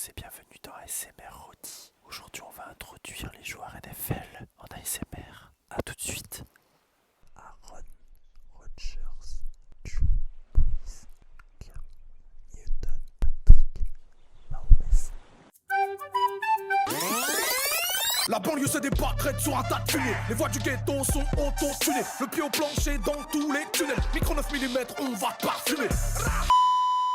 tous et bienvenue dans ASMR Rodi. Aujourd'hui, on va introduire les joueurs NFL en ASMR. A tout de suite. Aaron Rodgers, Drew Brees, Cam Newton, Patrick Mahomes. La banlieue se débat, traite sur un tas de fumée. Les voies du ghetto sont auto-tunées. Le pied au plancher dans tous les tunnels. Micro 9 mm, on va parfumer.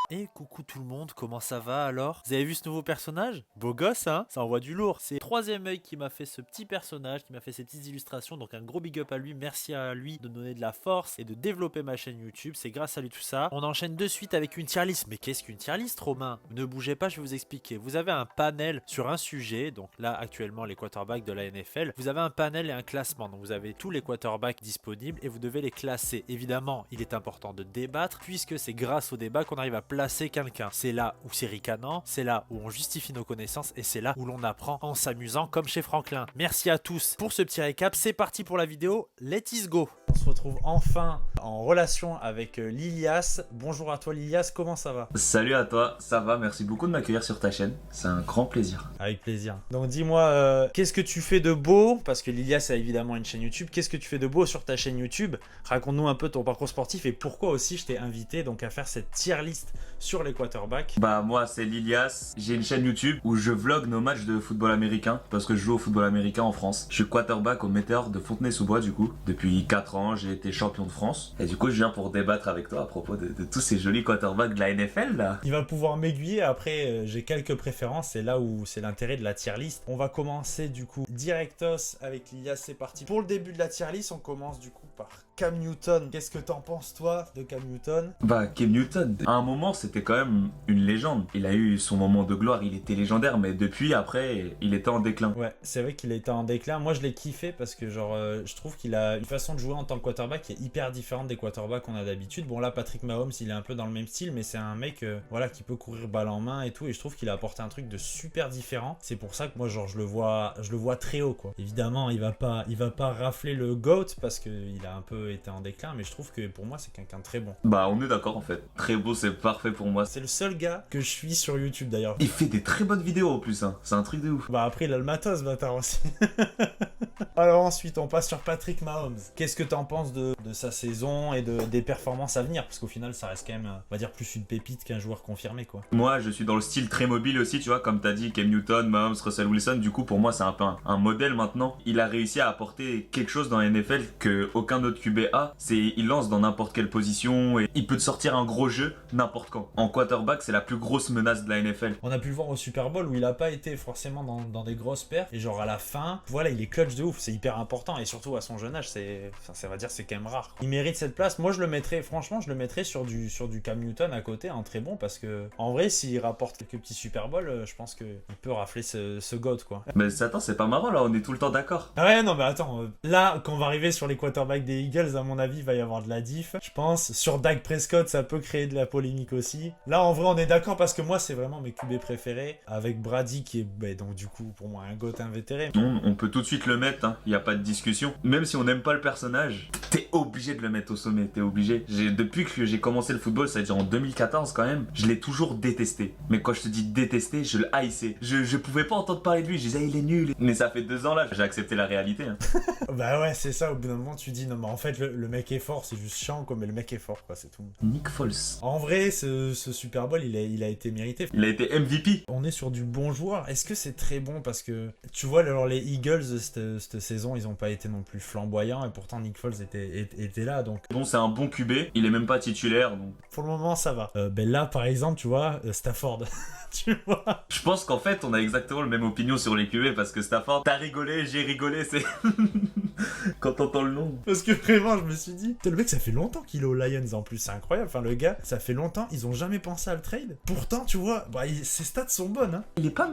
Et coucou tout le monde, comment ça va alors? Vous avez vu ce nouveau personnage? Beau gosse hein? Ça envoie du lourd. C'est Troisième Œil qui m'a fait ce petit personnage, qui m'a fait ces petites illustrations. Donc un gros big up à lui, merci à lui de me donner de la force et de développer ma chaîne YouTube. C'est grâce à lui tout ça. On enchaîne de suite avec une tier list. Mais qu'est-ce qu'une tier list, Romain? Ne bougez pas, je vais vous expliquer. Vous avez un panel sur un sujet. Donc là actuellement les quarterbacks de la NFL. Vous avez un panel et un classement. Donc vous avez tous les quarterbacks disponibles et vous devez les classer. Évidemment, il est important de débattre puisque c'est grâce au débat qu'on arrive à placer quelqu'un. C'est là où c'est ricanant, c'est là où on justifie nos connaissances et c'est là où l'on apprend en s'amusant comme chez Franklin. Merci à tous pour ce petit récap. C'est parti pour la vidéo. Let's go. On se retrouve enfin en relation avec Lilias. Bonjour à toi Lilias, comment ça va? Salut à toi, ça va, merci beaucoup de m'accueillir sur ta chaîne, c'est un grand plaisir. Avec plaisir. Donc dis-moi, qu'est-ce que tu fais de beau? Parce que Lilias a évidemment une chaîne YouTube. Qu'est-ce que tu fais de beau sur ta chaîne YouTube? Raconte-nous un peu ton parcours sportif et pourquoi aussi je t'ai invité donc à faire cette tier list sur les quarterbacks. Bah moi c'est Lilias, j'ai une chaîne YouTube où je vlog nos matchs de football américain parce que je joue au football américain en France. Je suis quarterback au Météor de Fontenay-sous-Bois du coup. Depuis 4 ans j'ai été champion de France et du coup je viens pour débattre avec toi à propos de tous ces jolis quarterbacks de la NFL là. Il va pouvoir m'aiguiller, après j'ai quelques préférences, c'est là où c'est l'intérêt de la tier list. On va commencer du coup directos avec Lilias, c'est parti. Pour le début de la tier list, on commence du coup par Cam Newton. Qu'est-ce que t'en penses toi de Cam Newton? Bah Cam Newton, à un moment c'était quand même une légende. Il a eu son moment de gloire, il était légendaire, mais depuis après il était en déclin. Ouais, c'est vrai qu'il était en déclin. Moi je l'ai kiffé parce que genre je trouve qu'il a une façon de jouer en tant que quarterback qui est hyper différente des quarterbacks qu'on a d'habitude. Bon là Patrick Mahomes il est un peu dans le même style, mais c'est un mec voilà qui peut courir balle en main et tout, et je trouve qu'il a apporté un truc de super différent. C'est pour ça que moi genre je le vois très haut quoi. Évidemment il va pas rafler le GOAT parce qu'il a un peu été en déclin, mais je trouve que pour moi c'est quelqu'un de très bon. Bah on est d'accord en fait, très beau, c'est parfait pour moi. C'est le seul gars que je suis sur YouTube d'ailleurs. Il fait des très bonnes vidéos en plus hein. C'est un truc de ouf. Bah après il a le matos bâtard aussi. Alors ensuite on passe sur Patrick Mahomes. Qu'est-ce que t'en penses de sa saison et des performances à venir? Parce qu'au final ça reste quand même, on va dire, plus une pépite qu'un joueur confirmé quoi. Moi je suis dans le style très mobile aussi, tu vois, comme t'as dit, Cam Newton, Mahomes, Russell Wilson. Du coup pour moi c'est un peu un modèle maintenant. Il a réussi à apporter quelque chose dans la NFL que aucun autre QB a. C'est il lance dans n'importe quelle position et il peut te sortir un gros jeu n'importe quand. En quarterback c'est la plus grosse menace de la NFL. On a pu le voir au Super Bowl où il a pas été forcément dans des grosses perfs et genre à la fin voilà il est clutch de ouf. C'est hyper important et surtout à son jeune âge ça va dire c'est quand même rare. Il mérite cette place. Moi je le mettrais, franchement je le mettrais sur du Cam Newton à côté, un très bon, parce que en vrai s'il rapporte quelques petits Super Bowl je pense qu'il peut rafler ce GOAT quoi. Mais attends, c'est pas marrant là, on est tout le temps d'accord. Ah ouais non mais attends, là quand on va arriver sur les quarterbacks des Eagles, à mon avis il va y avoir de la diff je pense. Sur Dak Prescott ça peut créer de la polémique aussi. Là en vrai on est d'accord parce que moi c'est vraiment mes QB préférés, avec Brady qui est donc du coup pour moi un GOAT invétéré. On peut tout de suite le mettre, hein. Y a pas de discussion. Même si on n'aime pas le personnage, t'es obligé de le mettre au sommet, t'es obligé. Depuis que j'ai commencé le football, c'est-à-dire en 2014 quand même, je l'ai toujours détesté. Mais quand je te dis détesté, je le haïssais. Je pouvais pas entendre parler de lui, je disais il est nul. Mais ça fait 2 ans là, j'ai accepté la réalité. Hein. Bah ouais c'est ça, au bout d'un moment tu dis non mais en fait le mec est fort, c'est juste chiant quoi, mais le mec est fort quoi, c'est tout. Nick Foles. En vrai ce Super Bowl il a été mérité. Il a été MVP. On est sur du bon joueur. Est-ce que c'est très bon? Parce que tu vois alors les Eagles cette saison ils ont pas été non plus flamboyants et pourtant Nick Foles était là donc. Bon c'est un bon QB, il est même pas titulaire donc. Pour le moment ça va. Ben là par exemple tu vois Stafford. Tu vois. Je pense qu'en fait on a exactement la même opinion sur les QB parce que Stafford, t'as rigolé, j'ai rigolé, c'est quand t'entends le nom. Parce que vraiment je me suis dit, le mec ça fait longtemps qu'il est aux Lions en plus, c'est incroyable. Enfin le gars, ça fait longtemps, ils ont jamais pensé à le trade. Pourtant tu vois, bah, ses stats sont bonnes. Hein. Il est pas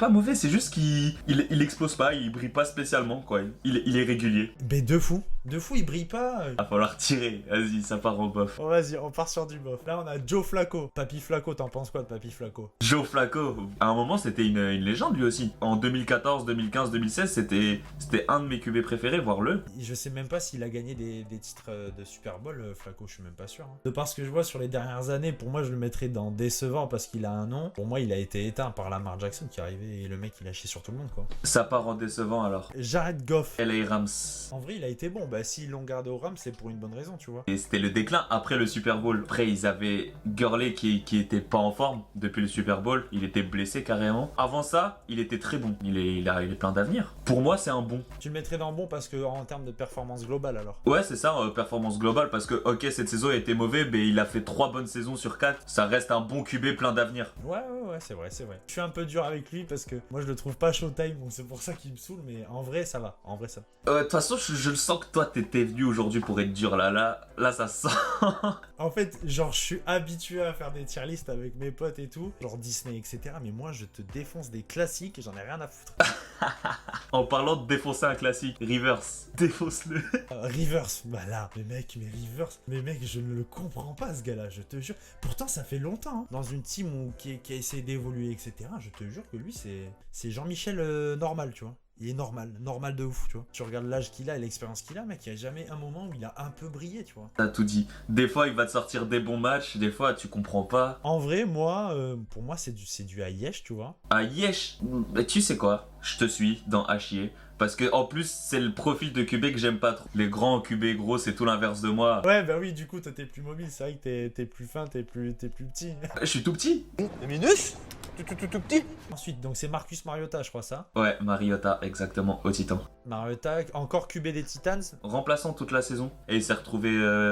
mauvais, c'est juste qu'il explose pas, il brille pas spécialement quoi. Il est régulier. Ben de fou. De fou, il brille pas. Va falloir tirer. Vas-y, ça part en bof. Oh, vas-y, on part sur du bof. Là, on a Joe Flacco. Papy Flacco, t'en penses quoi de Papy Flacco? Joe Flacco, à un moment, c'était une légende lui aussi. En 2014, 2015, 2016, c'était un de mes QB préférés, voire le. Je sais même pas s'il a gagné des titres de Super Bowl, Flacco, je suis même pas sûr. Hein. De par ce que je vois sur les dernières années, pour moi, je le mettrais dans décevant parce qu'il a un nom. Pour moi, il a été éteint par Lamar Jackson qui est arrivé et le mec, il a chié sur tout le monde, quoi. Ça part en décevant alors. Jared Goff. LA Rams. En vrai, il a été bon. Bah, s'ils l'ont gardé au Rams, c'est pour une bonne raison, tu vois. Et c'était le déclin après le Super Bowl. Après, ils avaient Gurley qui était pas en forme depuis le Super Bowl. Il était blessé carrément. Avant ça, il était très bon. Il est plein d'avenir. Pour moi, c'est un bon. Tu le mettrais dans bon parce que en termes de performance globale, alors. Ouais, c'est ça, performance globale. Parce que, ok, cette saison a été mauvaise, mais il a fait 3 bonnes saisons sur 4. Ça reste un bon QB plein d'avenir. Ouais, c'est vrai. Je suis un peu dur avec lui parce que moi, je le trouve pas Showtime. Donc c'est pour ça qu'il me saoule. Mais en vrai, ça va. En vrai, ça va. De toute façon, je le sens que toi, t'étais venu aujourd'hui pour être dur. Là, ça sent. En fait, genre, je suis habitué à faire des tier lists avec mes potes et tout, genre Disney, etc. Mais moi, je te défonce des classiques et j'en ai rien à foutre. En parlant de défoncer un classique, Rivers, défonce-le. Rivers, bah là, Rivers, je ne le comprends pas, ce gars-là, je te jure. Pourtant, ça fait longtemps, hein, dans une team qui a essayé d'évoluer, etc. Je te jure que lui, c'est Jean-Michel normal, tu vois. Il est normal de ouf, tu vois. Tu regardes l'âge qu'il a et l'expérience qu'il a, mec, il n'y a jamais un moment où il a un peu brillé, tu vois. T'as tout dit. Des fois, il va te sortir des bons matchs, des fois, tu comprends pas. En vrai, moi, pour moi, c'est du Ayesh, tu vois. Yesh, bah, tu sais quoi? Je te suis dans Hachier. Parce que en plus, c'est le profil de QB que j'aime pas trop. Les grands QB gros, c'est tout l'inverse de moi. Ouais, bah oui, du coup, toi, t'es plus mobile. C'est vrai que t'es plus fin, t'es plus petit. Je suis tout petit. Et Minus tout petit. Ensuite, donc c'est Marcus Mariota, je crois, ça. Ouais, Mariota, exactement, au Titan. Mariota, encore QB des Titans. Remplaçant toute la saison. Et il s'est retrouvé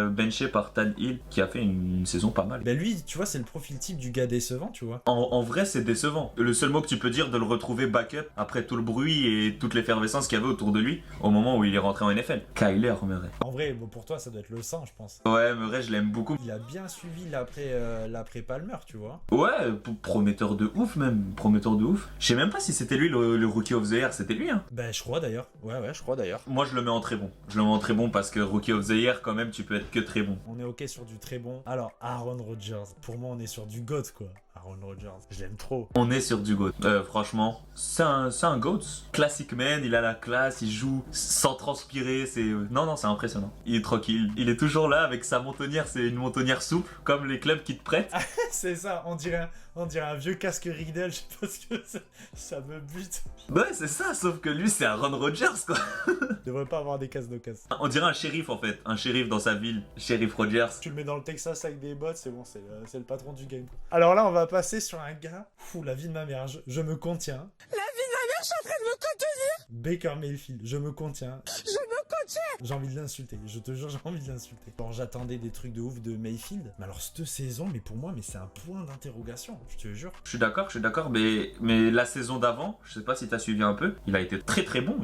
benché par Tan Hill, qui a fait une saison pas mal. Bah lui, tu vois, c'est le profil type du gars décevant, tu vois. En vrai, c'est décevant. Le seul mot que tu peux dire de le retrouver backup après tout le bruit et toute l'effervescence qu'il y avait autour de lui au moment où il est rentré en NFL. Kyler Murray. En vrai, bon, pour toi, ça doit être le sang, je pense. Ouais, Murray, je l'aime beaucoup. Il a bien suivi l'après Palmer, tu vois. Ouais, prometteur de ouf même. Prometteur de ouf. Je sais même pas si c'était lui le Rookie of the Year. C'était lui, hein. Bah, je crois d'ailleurs. Ouais, je crois d'ailleurs. Moi, je le mets en très bon. Je le mets en très bon parce que Rookie of the Year, quand même, tu peux être que très bon. On est ok sur du très bon. Alors, Aaron Rodgers. Pour moi, on est sur du GOAT, quoi. Aaron Rodgers, je l'aime trop. On est sur du GOAT. Franchement, c'est un GOAT. Classic man, il a la classe, il joue sans transpirer. Non, c'est impressionnant. Il est tranquille. Il est toujours là avec sa montonnière. C'est une montonnière souple, comme les clubs qui te prêtent. C'est ça, on dirait un vieux casque Riddle. Je sais pas ce que ça me bute. Ouais, c'est ça, sauf que lui, c'est Aaron Rodgers, quoi. Il devrait pas avoir des casques de casse. On dirait un shérif, en fait. Un shérif dans sa ville. Shérif Rodgers. Tu le mets dans le Texas avec des bottes, c'est bon, c'est le patron du game. Alors là, on va passer sur un gars. Fou, la vie de ma mère, je me contiens. La vie de ma mère, je suis en train de me contenir. Baker Mayfield, je me contiens. Je me contiens. J'ai envie de l'insulter, je te jure, j'ai envie de l'insulter. Alors j'attendais des trucs de ouf de Mayfield. Mais alors cette saison, mais pour moi, c'est un point d'interrogation, je te jure. Je suis d'accord, mais la saison d'avant, je sais pas si t'as suivi un peu, il a été très très bon,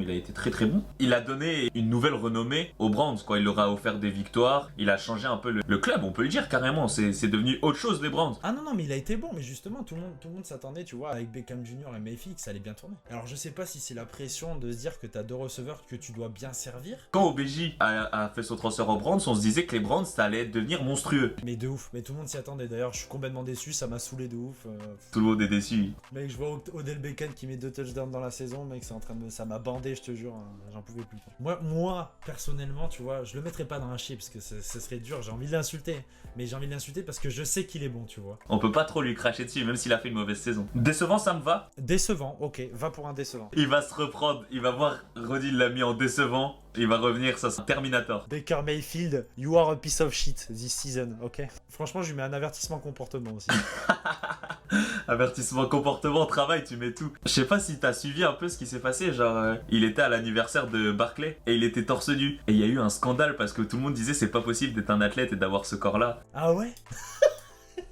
Il a donné une nouvelle renommée aux Browns, quoi. Il leur a offert des victoires, il a changé un peu le club, on peut le dire carrément, c'est devenu autre chose les Browns. Ah non, mais il a été bon, mais justement, tout le monde s'attendait, tu vois, avec Beckham Jr. et Mayfield, que ça allait bien tourner. Alors je sais pas si c'est la pression de se dire que t'as deux receveurs que tu dois bien servir. Quand OBJ a fait son transfert aux Browns, on se disait que les Browns, ça allait devenir monstrueux. Mais de ouf, mais tout le monde s'y attendait, d'ailleurs, je suis complètement déçu, ça m'a saoulé de ouf. Tout le monde est déçu. Mec, je vois Odell Beckham qui met 2 touchdowns dans la saison, mec, ça m'a bandé, je te jure, hein, j'en pouvais plus. Moi, personnellement, tu vois, je le mettrais pas dans un chier parce que ce serait dur, j'ai envie de l'insulter. Mais j'ai envie de l'insulter parce que je sais qu'il est bon, tu vois. On peut pas trop lui cracher dessus, même s'il a fait une mauvaise saison. Décevant, ça me va. Décevant, ok, va pour un décevant. Il va se reprendre, il va voir Roddy l'a mis en décevant, il va revenir, ça sera Terminator. Baker Mayfield, you are a piece of shit this season, ok. Franchement, je lui mets un avertissement comportement aussi. Avertissement comportement, travail, tu mets tout. Je sais pas si t'as suivi un peu ce qui s'est passé, genre il était à l'anniversaire de Barclay et il était torse nu. Et il y a eu un scandale parce que tout le monde disait c'est pas possible d'être un athlète et d'avoir ce corps-là. Ah ouais.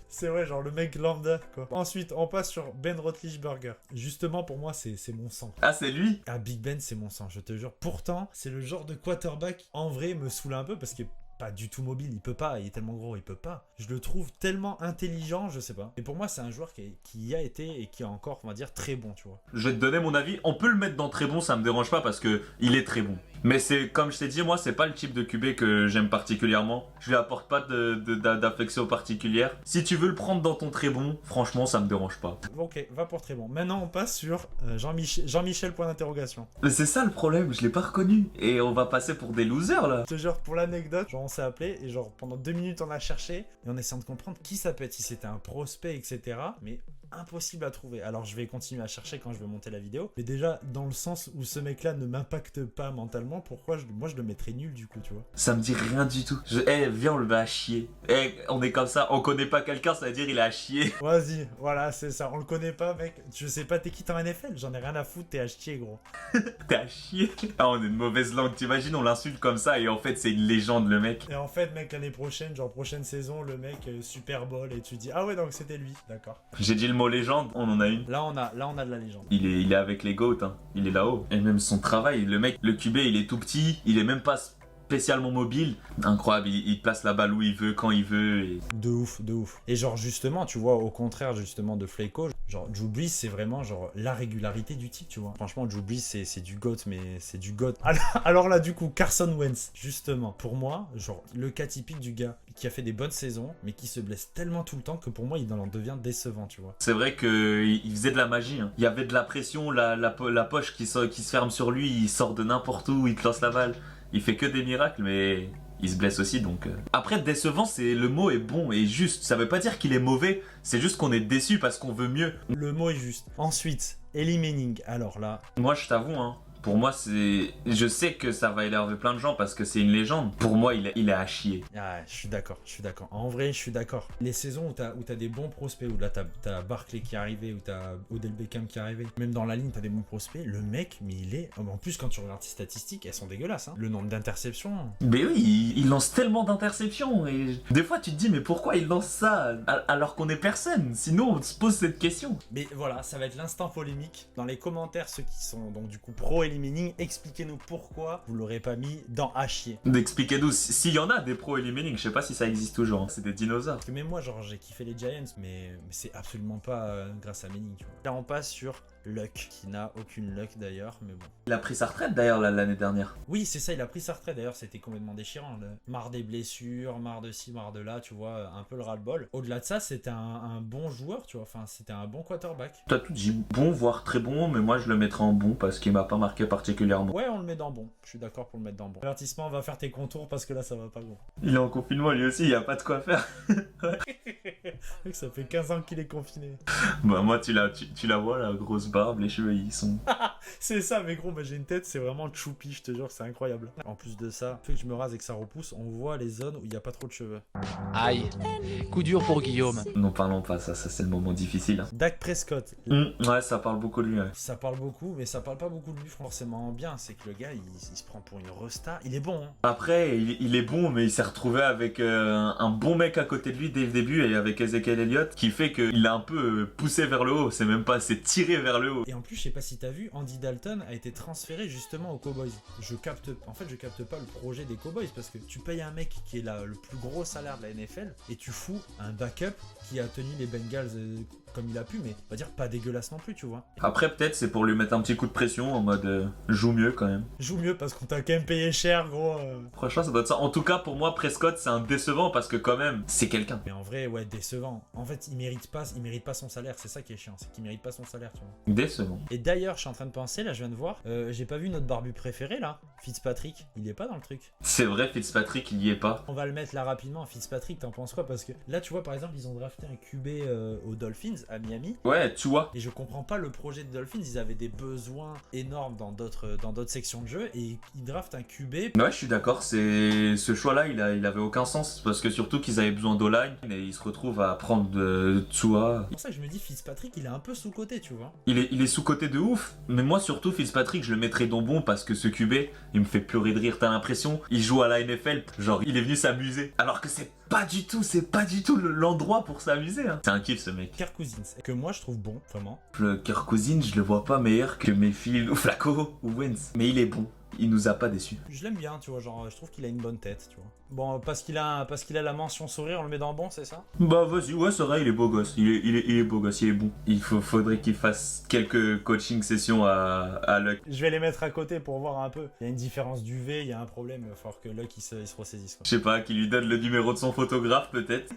C'est vrai, genre le mec lambda, quoi. Ensuite, on passe sur Ben Roethlisberger. Justement, pour moi, c'est mon sang. Ah, c'est lui? Ah, Big Ben, c'est mon sang, je te jure. Pourtant, c'est le genre de quarterback, en vrai, me saoule un peu parce que pas du tout mobile, il peut pas, il est tellement gros, il peut pas. Je le trouve tellement intelligent, je sais pas. Et pour moi, c'est un joueur qui a été et qui est encore, on va dire, très bon, tu vois. Je vais te donner mon avis, on peut le mettre dans très bon, ça me dérange pas parce que il est très bon. Mais c'est comme je t'ai dit, moi, c'est pas le type de QB que j'aime particulièrement. Je lui apporte pas d'affection particulière. Si tu veux le prendre dans ton très bon, franchement, ça me dérange pas. Ok, va pour très bon. Maintenant, on passe sur Jean-Michel, point d'interrogation. Mais c'est ça le problème, je l'ai pas reconnu. Et on va passer pour des losers là. Je te jure, pour l'anecdote, genre on s'est appelé et genre pendant 2 minutes on a cherché et on essayait de comprendre qui ça peut être, si c'était un prospect, etc. Mais impossible à trouver. Alors je vais continuer à chercher quand je vais monter la vidéo. Mais déjà, dans le sens où ce mec-là ne m'impacte pas mentalement, pourquoi moi je le mettrais nul du coup, tu vois. Ça me dit rien du tout. Viens, on le met à chier. On est comme ça, on connaît pas quelqu'un, ça veut dire il est à chier. Vas-y, voilà, c'est ça. On le connaît pas, mec. Je sais pas, t'es qui en NFL? J'en ai rien à foutre, t'es à chier, gros. T'es à chier. Ah, on est de mauvaise langue, t'imagines, on l'insulte comme ça et en fait c'est une légende le mec. Et en fait, mec, l'année prochaine, genre prochaine saison, le mec Super Bowl et tu dis ah ouais, donc c'était lui, d'accord. J'ai dit le mot légende, on en a une. Là on a de la légende. Il est avec les GOAT, hein. Il est là-haut. Et même son travail, le mec, le QB, il est tout petit, il est même pas spécialement mobile. Incroyable, il place la balle où il veut, quand il veut. Et... De ouf, de ouf. Et genre justement, tu vois, au contraire justement de Flacco, genre Drew Brees, c'est vraiment genre la régularité du type, tu vois. Franchement, Drew Brees, c'est du GOAT, mais c'est du GOAT. Alors là, du coup, Carson Wentz, justement, pour moi, genre le cas typique du gars qui a fait des bonnes saisons, mais qui se blesse tellement tout le temps que pour moi, il en devient décevant, tu vois. C'est vrai qu'il faisait de la magie, hein. Il y avait de la pression, la poche qui se ferme sur lui, il sort de n'importe où, il te lance la balle. Il fait que des miracles, mais il se blesse aussi, donc... Après, décevant, le mot est bon et juste. Ça veut pas dire qu'il est mauvais, c'est juste qu'on est déçu parce qu'on veut mieux. Le mot est juste. Ensuite, Eli Manning. Alors là... Moi, je t'avoue, hein, pour moi, c'est... Je sais que ça va énerver plein de gens parce que c'est une légende. Pour moi, il est à chier. Ah, je suis d'accord. En vrai, je suis d'accord. Les saisons où t'as des bons prospects, où là t'as Barkley qui est arrivé, où t'as Odell Beckham qui est arrivé, même dans la ligne t'as des bons prospects, le mec, mais il est... En plus, quand tu regardes ses statistiques, elles sont dégueulasses, hein. Le nombre d'interceptions... Mais oui, il lance tellement d'interceptions et... Des fois, tu te dis, mais pourquoi il lance ça alors qu'on est personne? Sinon, on se pose cette question. Mais voilà, ça va être l'instant polémique. Dans les commentaires, ceux qui sont donc du coup pro Eli Manning, expliquez-nous pourquoi vous l'aurez pas mis dans à chier. Expliquez-nous, s'il y en a des pros Eli Manning, je sais pas si ça existe toujours, hein. C'est des dinosaures. Parce que même moi, genre, j'ai kiffé les Giants, mais c'est absolument pas grâce à Manning, tu vois. Là, on passe sur Luck, qui n'a aucune luck d'ailleurs, mais bon. Il a pris sa retraite d'ailleurs l'année dernière. Oui, c'est ça, il a pris sa retraite d'ailleurs, c'était complètement déchirant. Marre des blessures, marre de ci, marre de là, tu vois, un peu le ras-le-bol. Au-delà de ça, c'était un bon joueur, tu vois, enfin, c'était un bon quarterback. T'as tout dit bon, voire très bon, mais moi je le mettrais en bon parce qu'il m'a pas marqué particulièrement. Ouais, on le met dans bon, je suis d'accord pour le mettre dans bon. Avertissement, va faire tes contours parce que là, ça va pas gros. Il est en confinement lui aussi, il y a pas de quoi faire. Ça fait 15 ans qu'il est confiné. Bah moi tu la vois, la grosse barbe, les cheveux ils sont... C'est ça, mais gros, bah, j'ai une tête, c'est vraiment choupi, je te jure, c'est incroyable. En plus de ça, fait que je me rase et que ça repousse, on voit les zones où il n'y a pas trop de cheveux. Aïe, coup dur pour Guillaume. Non, parlons pas, ça c'est le moment difficile. Hein. Dak Prescott. Ouais, ça parle beaucoup de lui. Ouais. Ça parle beaucoup, mais ça parle pas beaucoup de lui forcément bien. C'est que le gars, il se prend pour une resta. Il est bon, hein. Après, il est bon, mais il s'est retrouvé avec un bon mec à côté de lui dès le début, et avec Ezekiel Elliott, qui fait qu'il l'a un peu poussé vers le haut. C'est même pas, c'est tiré vers le haut. Et en plus, je sais pas si t'as vu, Andy Dalton a été transféré justement aux Cowboys. Je capte pas le projet des Cowboys parce que tu payes un mec qui est le plus gros salaire de la NFL et tu fous un backup qui a tenu les Bengals comme il a pu, mais on va dire pas dégueulasse non plus, tu vois. Après, peut-être c'est pour lui mettre un petit coup de pression en mode joue mieux quand même. Joue mieux parce qu'on t'a quand même payé cher, gros. Franchement, ça doit être ça. En tout cas, pour moi, Prescott, c'est un décevant parce que quand même, c'est quelqu'un. Mais en vrai, ouais, décevant. En fait, il mérite pas son salaire. C'est ça qui est chiant, c'est qu'il mérite pas son salaire, tu vois. Décevant. Et d'ailleurs, je suis en train de penser, là, je viens de voir, j'ai pas vu notre barbu préféré, là, Fitzpatrick. Il est pas dans le truc. C'est vrai, Fitzpatrick, il y est pas. On va le mettre là rapidement. Fitzpatrick, t'en penses quoi? Parce que là, tu vois, par exemple, ils ont drafté un QB aux Dolphins, à Miami. Ouais, tu vois. Et je comprends pas le projet des Dolphins. Ils avaient des besoins énormes dans d'autres sections de jeu. Et ils draftent un QB. Ouais, je suis d'accord. Ce choix-là, il avait aucun sens. Parce que surtout qu'ils avaient besoin d'O-line. Et ils se retrouvent à prendre de Tua. C'est pour ça que je me dis, Fitzpatrick, il est un peu sous-coté, tu vois. Il est sous-coté de ouf. Mais moi, surtout, Fitzpatrick, je le mettrais dans bon parce que ce QB, il me fait pleurer de rire. T'as l'impression, il joue à la NFL. Genre, il est venu s'amuser. Alors que c'est pas du tout l'endroit pour s'amuser. Hein. C'est un kiff, ce mec. Kirk Cousins, que moi, je trouve bon, vraiment. Le Kirk Cousins, je le vois pas meilleur que Mayfield ou Flacco ou Wentz. Mais il est bon. il nous a pas déçus. Je l'aime bien, tu vois, genre, je trouve qu'il a une bonne tête, tu vois. Bon, parce qu'il a la mention sourire, on le met dans bon, c'est ça? Bah vas-y, ouais c'est vrai, il est beau gosse, il est beau gosse, il est bon. Faudrait qu'il fasse quelques coaching sessions à Luck. Je vais les mettre à côté pour voir un peu. Il y a une différence d'UV, il y a un problème, il va falloir que Luck il se ressaisisse, quoi. Je sais pas, qu'il lui donne le numéro de son photographe peut-être.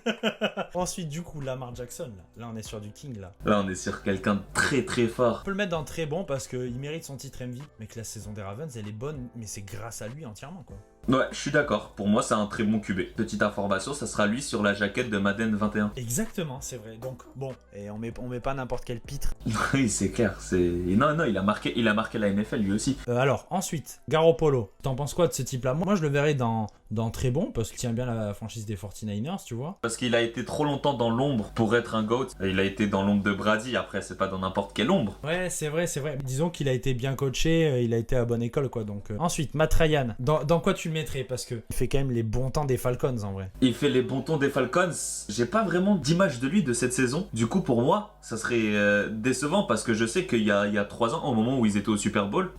Ensuite, du coup, Lamar Jackson, là on est sur du King, là. Là on est sur quelqu'un de très très fort. On peut le mettre dans très bon parce qu'il mérite son titre MVP, mais que la saison des Ravens, elle est bonne, mais c'est grâce à lui entièrement, quoi. Ouais, je suis d'accord, pour moi c'est un très bon QB. Petite information, ça sera lui sur la jaquette de Madden 21. Exactement, c'est vrai. Donc, bon, et on met pas n'importe quel pitre. Oui, c'est clair, Non, il a marqué la NFL lui aussi. Alors, ensuite, Garoppolo. T'en penses quoi de ce type-là? Moi, je le verrais dans très bon, parce qu'il tient bien la franchise des 49ers, tu vois. Parce qu'il a été trop longtemps dans l'ombre pour être un GOAT. Il a été dans l'ombre de Brady, après c'est pas dans n'importe quelle ombre. Ouais, c'est vrai. Disons qu'il a été bien coaché, il a été à bonne école, quoi. Donc, ensuite, Matt Ryan. Dans quoi tu le mettrais? Parce que il fait quand même les bons temps des Falcons, en vrai. Il fait les bons temps des Falcons. J'ai pas vraiment d'image de lui de cette saison. Du coup, pour moi, ça serait décevant parce que je sais qu'il y a 3 ans, au moment où ils étaient au Super Bowl,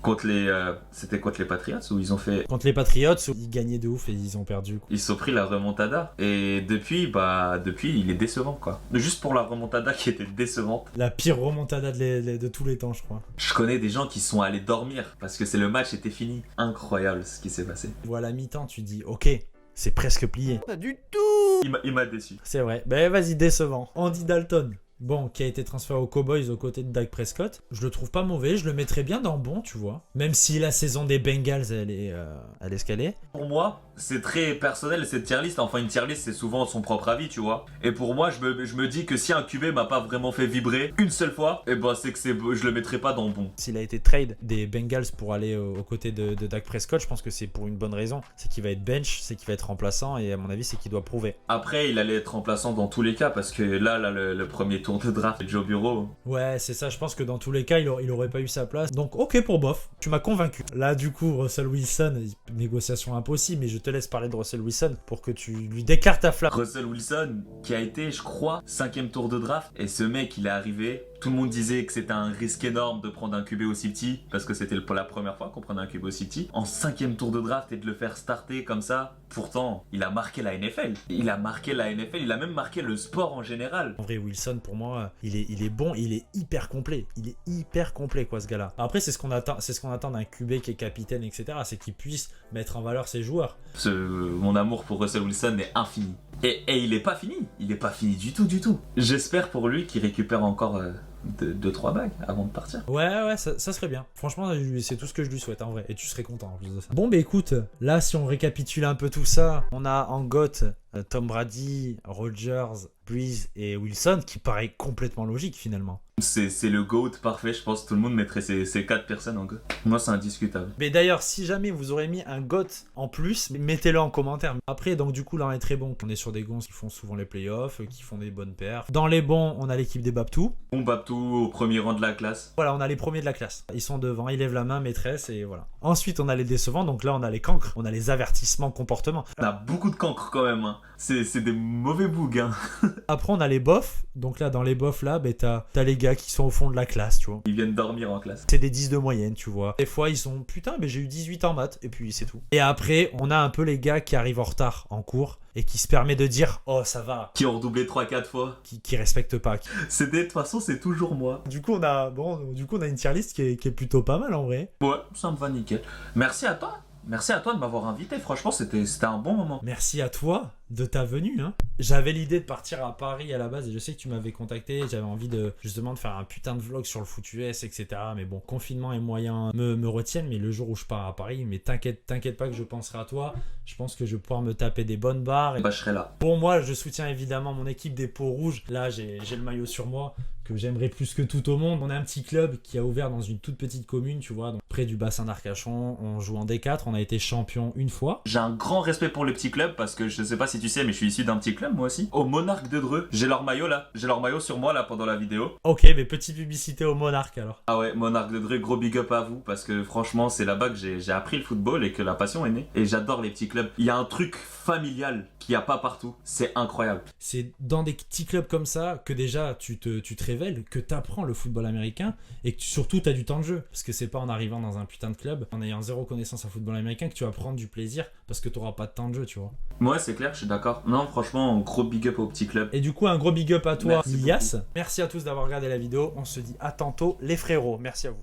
c'était contre les Patriots, où ils ont fait... Contre les Patriots, où ils gagnaient de ouf et ils ont perdu, quoi. Ils se sont pris la remontada. Et depuis, il est décevant, quoi. Juste pour la remontada qui était décevante. La pire remontada de tous les temps, je crois. Je connais des gens qui sont allés dormir parce que le match était fini. Incroyable ce qui s'est passé. Voilà, à mi-temps, tu dis, ok, c'est presque plié. Pas du tout. Il m'a déçu. C'est vrai. Ben vas-y, décevant. Andy Dalton. Bon, qui a été transféré aux Cowboys aux côtés de Dak Prescott. Je le trouve pas mauvais, je le mettrais bien dans bon, tu vois. Même si la saison des Bengals, elle est ce qu'elle est. Pour moi, c'est très personnel cette tier list. Enfin, une tier list, c'est souvent son propre avis, tu vois. Et pour moi, je me dis que si un QB m'a pas vraiment fait vibrer une seule fois, et ben c'est que je le mettrai pas dans bon. S'il a été trade des Bengals pour aller aux côtés de Dak Prescott, je pense que c'est pour une bonne raison. C'est qu'il va être bench, c'est qu'il va être remplaçant, et à mon avis, c'est qu'il doit prouver. Après, il allait être remplaçant dans tous les cas, parce que là le premier tour de draft, Joe Burrow. Ouais, c'est ça, je pense que dans tous les cas, il aurait pas eu sa place. Donc, ok pour bof, tu m'as convaincu. Là, du coup, Russell Wilson, négociation impossible, mais je te laisse parler de Russell Wilson pour que tu lui déclares ta flamme. Russell Wilson, qui a été, je crois, 5e tour de draft, et ce mec, il est arrivé. Tout le monde disait que c'était un risque énorme de prendre un QB aussi petit, parce que c'était pour la première fois qu'on prenait un QB aussi petit. En 5e tour de draft et de le faire starter comme ça, pourtant, il a marqué la NFL. Il a même marqué le sport en général. En vrai, Wilson, pour moi, il est bon, il est hyper complet. Il est hyper complet, quoi, ce gars-là. Après, c'est ce qu'on attend d'un QB qui est capitaine, etc. C'est qu'il puisse mettre en valeur ses joueurs. Mon amour pour Russell Wilson est infini. Et il est pas fini. Il est pas fini du tout. J'espère pour lui qu'il récupère encore 2-3 bagues avant de partir. Ouais, ça serait bien. Franchement, c'est tout ce que je lui souhaite en vrai. Et tu serais content en plus de ça. Bon, bah écoute, là, si on récapitule un peu tout ça, on a en GOAT Tom Brady, Rodgers, Breeze et Wilson, qui paraît complètement logique finalement. C'est le GOAT parfait, je pense que tout le monde mettrait ces 4 personnes en GOAT. Moi, c'est indiscutable. Mais d'ailleurs, si jamais vous aurez mis un GOAT en plus, mettez-le en commentaire. Après, donc du coup, là, on est très bon. On est sur des gonzes qui font souvent les playoffs, qui font des bonnes perfs. Dans les bons, on a l'équipe des Babtou. Bon, Babtou au premier rang de la classe. Voilà, on a les premiers de la classe. Ils sont devant, ils lèvent la main, maîtresse, et voilà. Ensuite, on a les décevants, donc là, on a les cancres. On a les avertissements comportements. On a beaucoup de cancres quand même, hein. C'est des mauvais bougs, hein. Après, on a les bofs. Donc là, dans les bofs, là, bah, t'as les gars qui sont au fond de la classe, tu vois. Ils viennent dormir en classe. C'est des 10 de moyenne, tu vois. Des fois, ils sont, putain, mais j'ai eu 18 en maths, et puis c'est tout. Et après, on a un peu les gars qui arrivent en retard en cours, et qui se permet de dire, oh, ça va. Qui ont redoublé 3-4 fois. Qui respectent pas. De toute façon, c'est toujours moi. Du coup, on a une tier list qui est plutôt pas mal, en vrai. Ouais, ça me va nickel. Merci à toi de m'avoir invité. Franchement, c'était un bon moment. Merci à toi de ta venue, hein. J'avais l'idée de partir à Paris à la base et je sais que tu m'avais contacté, j'avais envie de faire un putain de vlog sur le foot US, etc. Mais bon, confinement et moyens me retiennent, mais le jour où je pars à Paris, mais t'inquiète pas que je penserai à toi. Je pense que je vais pouvoir me taper des bonnes barres. Bah, je serai là. Pour moi, je soutiens évidemment mon équipe des Peaux Rouges. Là, j'ai le maillot sur moi, que j'aimerais plus que tout au monde. On a un petit club qui a ouvert dans une toute petite commune, tu vois, donc près du bassin d'Arcachon. On joue en D4, on a été champion une fois. J'ai un grand respect pour les petits clubs parce que je sais pas si tu sais, mais je suis issu d'un petit club moi aussi. Au Monarque de Dreux, j'ai leur maillot là. J'ai leur maillot sur moi là pendant la vidéo. Ok, mais petite publicité au Monarque alors. Ah ouais, Monarque de Dreux, gros big up à vous parce que franchement, c'est là-bas que j'ai appris le football et que la passion est née. Et j'adore les petits clubs. Il y a un truc familial qu'il n'y a pas partout. C'est incroyable. C'est dans des petits clubs comme ça que déjà tu te réveilles. révèle que t'apprends le football américain et que surtout t'as du temps de jeu. Parce que c'est pas en arrivant dans un putain de club, en ayant zéro connaissance en football américain, que tu vas prendre du plaisir parce que t'auras pas de temps de jeu, tu vois. Ouais, c'est clair, je suis d'accord. Non, franchement, gros big up au petit club. Et du coup, un gros big up à toi, Merci Ilias. Merci à tous d'avoir regardé la vidéo. On se dit à tantôt, les frérots. Merci à vous.